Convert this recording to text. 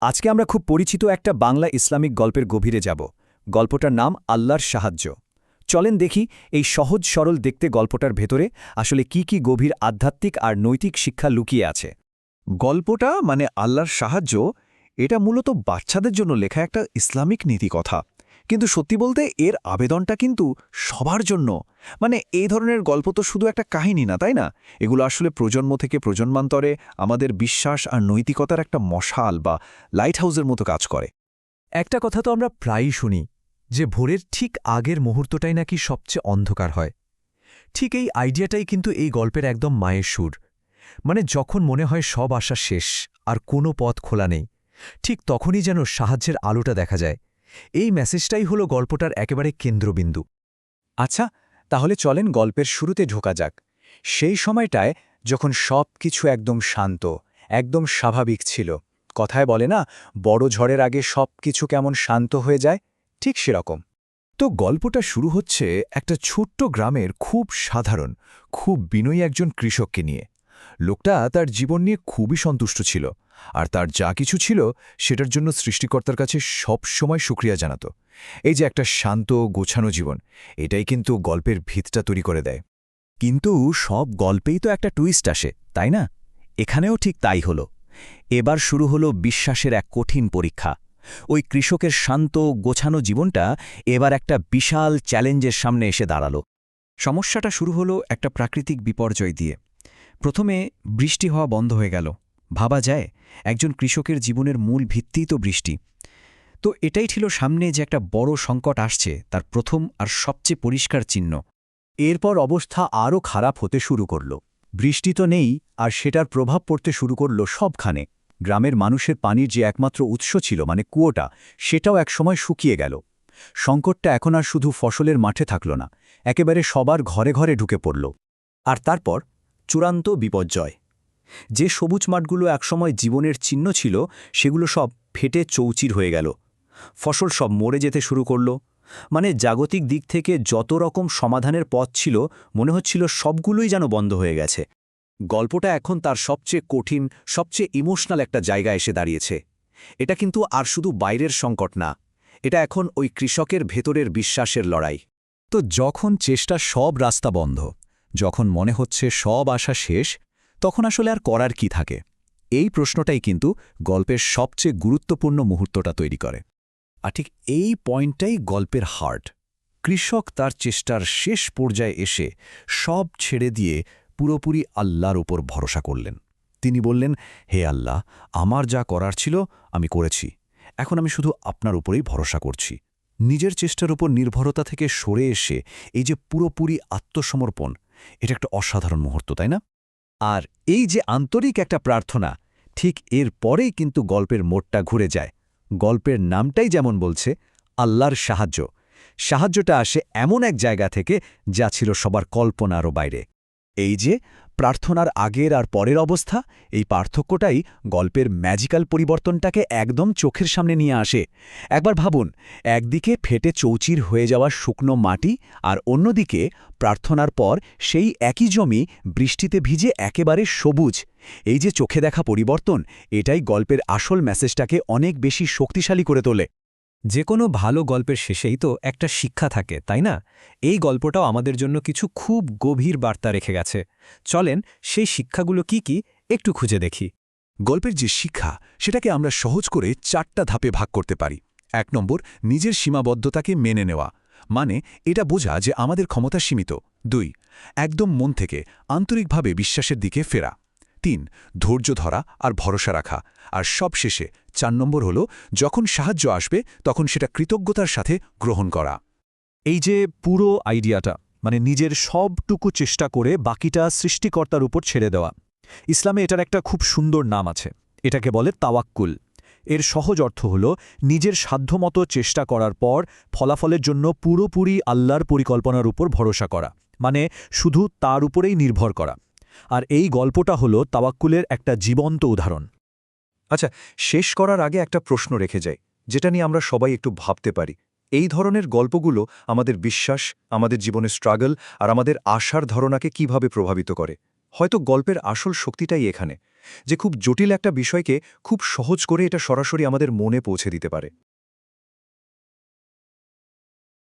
আজকে আমরা খুব পরিচিত একটা বাংলা ইসলামিক গল্পের গভীরে যাব। গল্পটার নাম আল্লাহর সাহায্য। চলেন দেখি এই সহজ সরল দেখতে গল্পটার ভেতরে আসলে কি গভীর আধ্যাত্মিক আর নৈতিক শিক্ষা লুকিয়ে আছে। গল্পটা মানে আল্লাহর সাহায্য, এটা মূলত বাচ্চাদের জন্য লেখা একটা ইসলামিক নীতিকথা। কিন্তু সত্যি বলতে এর আবেদনটা কিন্তু সবার জন্য। মানে এই ধরনের গল্প তো শুধু একটা কাহিনী না, তাই না? এগুলো আসলে প্রজন্ম থেকে প্রজন্মান্তরে আমাদের বিশ্বাস আর নৈতিকতার একটা মশাল বা লাইট হাউসের মতো কাজ করে। একটা কথা তো আমরা প্রায়ই শুনি যে ভোরের ঠিক আগের মুহূর্তটাই নাকি সবচেয়ে অন্ধকার হয়। ঠিক এই আইডিয়াটাই কিন্তু এই গল্পের একদম মায়ের সুর। মানে যখন মনে হয় সব আশা শেষ আর কোনো পথ খোলা নেই, ঠিক তখনই যেন সাহায্যের আলোটা দেখা যায়। এই মেসেজটাই হলো গল্পটার একেবারে কেন্দ্রবিন্দু। আচ্ছা, তাহলে চলেন গল্পের শুরুতে ঢোকা যাক। সেই সময়টায় যখন সব কিছু একদম শান্ত, একদম স্বাভাবিক ছিল। কথায় বলে না, বড় ঝড়ের আগে সব কিছু কেমন শান্ত হয়ে যায়, ঠিক সেরকম। তো গল্পটা শুরু হচ্ছে একটা ছোট্ট গ্রামের খুব সাধারণ, খুব বিনয়ী একজন কৃষককে নিয়ে। লোকটা তার জীবন নিয়ে খুবই সন্তুষ্ট ছিল, আর তার যা কিছু ছিল সেটার জন্য সৃষ্টিকর্তার কাছে সব সময় শুকরিয়া জানাত। এই যে একটা শান্ত গোছানো জীবন, এটাই কিন্তু গল্পের ভিতটা তৈরি করে দেয়। কিন্তু সব গল্পেই তো একটা টুইস্ট আসে, তাই না? এখানেও ঠিক তাই হলো। এবার শুরু হলো বিশ্বাসের এক কঠিন পরীক্ষা। ওই কৃষকের শান্ত গোছানো জীবনটা এবার একটা বিশাল চ্যালেঞ্জের সামনে এসে দাঁড়ালো। সমস্যাটা শুরু হলো একটা প্রাকৃতিক বিপর্যয় দিয়ে। প্রথমে বৃষ্টি হওয়া বন্ধ হয়ে গেল। ভাবা যায়, একজন কৃষকের জীবনের মূল ভিত্তিই তো বৃষ্টি। তো এটাই ছিল সামনে যে একটা বড় সংকট আসছে, তার প্রথম আর সবচেয়ে পরিষ্কার চিহ্ন। এরপর অবস্থা আরও খারাপ হতে শুরু করল। বৃষ্টি তো নেই, আর সেটার প্রভাব পড়তে শুরু করল সবখানে। গ্রামের মানুষের পানির যে একমাত্র উৎস ছিল, মানে কুয়োটা, সেটাও একসময় শুকিয়ে গেল। সংকটটা এখন আর শুধু ফসলের মাঠে থাকল না, একেবারে সবার ঘরে ঘরে ঢুকে পড়ল। আর তারপর চূড়ান্ত বিপর্যয়। যে সবুজ মাঠগুলো একসময় জীবনের চিহ্ন ছিল, সেগুলো সব ফেটে চৌচির হয়ে গেল। ফসল সব মরে যেতে শুরু করল। মানে জাগতিক দিক থেকে যত রকম সমাধানের পথ ছিল, মনে হচ্ছিল সবগুলোই যেন বন্ধ হয়ে গেছে। গল্পটা এখন তার সবচেয়ে কঠিন, সবচেয়ে ইমোশনাল একটা জায়গায় এসে দাঁড়িয়েছে। এটা কিন্তু আর শুধু বাইরের সংকট না, এটা এখন ওই কৃষকের ভেতরের বিশ্বাসের লড়াই। তো যখন চেষ্টা সব রাস্তা বন্ধ, যখন মনে হচ্ছে সব আশা শেষ, তখন আসলে আর করার কি থাকে? এই প্রশ্নটাই কিন্তু গল্পের সবচেয়ে গুরুত্বপূর্ণ মুহূর্তটা তৈরি করে। আর ঠিক এই পয়েন্টটাই গল্পের হার্ট। কৃষক তার চেষ্টার শেষ পর্যায়ে এসে সব ছেড়ে দিয়ে পুরোপুরি আল্লাহর উপর ভরসা করলেন। তিনি বললেন, হে আল্লাহ, আমার যা করার ছিল আমি করেছি, এখন আমি শুধু আপনার উপরেই ভরসা করছি। নিজের চেষ্টার উপর নির্ভরতা থেকে সরে এসে এই যে পুরোপুরি আত্মসমর্পণ, এটা একটা অসাধারণ মুহূর্ত, তাই না? আর এই যে আন্তরিক একটা প্রার্থনা, ঠিক এর পরেই কিন্তু গল্পের মোড়টা ঘুরে যায়। গল্পের নামটাই যেমন বলছে, আল্লাহর সাহায্য। সাহায্যটা আসে এমন এক জায়গা থেকে যা ছিল সবার কল্পনারও বাইরে। এই যে প্রার্থনার আগের আর পরের অবস্থা, এই পার্থক্যটাই গল্পের ম্যাজিক্যাল পরিবর্তনটাকে একদম চোখের সামনে নিয়ে আসে। একবার ভাবুন, একদিকে ফেটে চৌচির হয়ে যাওয়া শুকনো মাটি, আর অন্যদিকে প্রার্থনার পর সেই একই জমি বৃষ্টিতে ভিজে একেবারে সবুজ। এই যে চোখে দেখা পরিবর্তন, এটাই গল্পের আসল মেসেজটাকে অনেক বেশি শক্তিশালী করে তোলে। যে কোনো ভালো গল্পের শেষেই তো একটা শিক্ষা থাকে, তাই না? এই গল্পটাও আমাদের জন্য কিছু খুব গভীর বার্তা রেখে গেছে। চলেন সেই শিক্ষাগুলো কি একটু খুঁজে দেখি। গল্পের যে শিক্ষা, সেটাকে আমরা সহজ করে 4টা ধাপে ভাগ করতে পারি। 1 নম্বর, নিজের সীমাবদ্ধতাকে মেনে নেওয়া। মানে এটা বোঝা যে আমাদের ক্ষমতা সীমিত। 2, একদম মন থেকে আন্তরিকভাবে বিশ্বাসের দিকে ফেরা। 3, ধৈর্য ধরা আর ভরসা রাখা। আর সবশেষে 4 নম্বর হল, যখন সাহায্য আসবে তখন সেটা কৃতজ্ঞতার সাথে গ্রহণ করা। এই যে পুরো আইডিয়াটা, মানে নিজের সবটুকু চেষ্টা করে বাকিটা সৃষ্টিকর্তার উপর ছেড়ে দেওয়া, ইসলামে এটার একটা খুব সুন্দর নাম আছে। এটাকে বলে তাওয়াক্কুল। এর সহজ অর্থ হল নিজের সাধ্যমতো চেষ্টা করার পর ফলাফলের জন্য পুরোপুরি আল্লাহর পরিকল্পনার উপর ভরসা করা, মানে শুধু তার উপরেই নির্ভর করা। আর এই গল্পটা হলো তাওয়াক্কুলের একটা জীবন্ত উদাহরণ। আচ্ছা, শেষ করার আগে একটা প্রশ্ন রেখে যাই, যেটা নিয়ে আমরা সবাই একটু ভাবতে পারি। এই ধরনের গল্পগুলো আমাদের বিশ্বাস, আমাদের জীবনের স্ট্রাগল আর আমাদের আশার ধারণাকে কিভাবে প্রভাবিত করে? হয়তো গল্পের আসল শক্তিটাই এখানে, যে খুব জটিল একটা বিষয়কে খুব সহজ করে এটা সরাসরি আমাদের মনে পৌঁছে দিতে পারে।